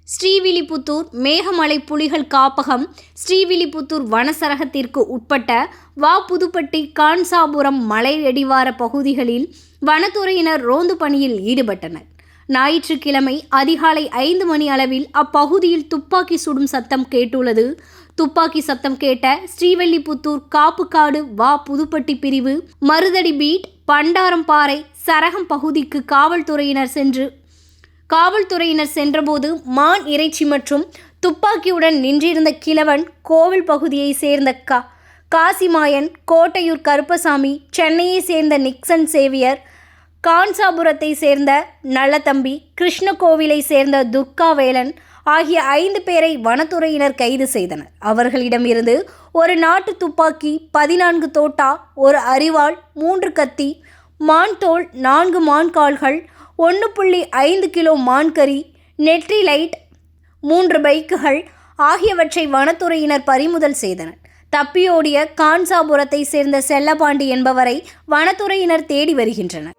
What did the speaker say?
ஸ்ரீவில்லிபுத்தூர் மேகமலை புலிகள் காப்பகம் ஸ்ரீவில்லிபுத்தூர் வனச்சரகத்திற்கு உட்பட்ட புதுப்பட்டி கான்சாபுரம் மலையடிவார பகுதிகளில் வனத்துறையினர் ரோந்து பணியில் ஈடுபட்டனர். ஞாயிற்றுக்கிழமை அதிகாலை 5 மணி அளவில் அப்பகுதியில் துப்பாக்கி சுடும் சத்தம் கேட்டுள்ளது. துப்பாக்கி சத்தம் கேட்ட ஸ்ரீவில்லிபுத்தூர் காப்புக்காடு புதுப்பட்டி பிரிவு மருதடி பீட் பண்டாரம்பாறை சரகம் பகுதிக்கு காவல்துறையினர் சென்றபோது மான் இறைச்சி மற்றும் துப்பாக்கியுடன் நின்றிருந்த கிழவன் கோவில் பகுதியை சேர்ந்த காசிமாயன், கோட்டையூர் கருப்பசாமி, சென்னையை சேர்ந்த நிக்சன் சேவியர், கான்சாபுரத்தை சேர்ந்த நல்லதம்பி, கிருஷ்ணகோவிலை சேர்ந்த துர்காவேலன் ஆகிய 5 பேரை வனத்துறையினர் கைது செய்தனர். அவர்களிடமிருந்து ஒரு நாட்டு துப்பாக்கி, 14 தோட்டா, ஒரு அரிவாள், 3 கத்தி, மான் தோல், 4 மான்கால்கள், 1.5 கிலோ மான்கறி, நெற்றி லைட், 3 பைக்குகள் ஆகியவற்றை வனத்துறையினர் பறிமுதல் செய்தனர். தப்பியோடிய கான்சாபுரத்தை சேர்ந்த செல்லப்பாண்டி என்பவரை வனத்துறையினர் தேடி வருகின்றனர்.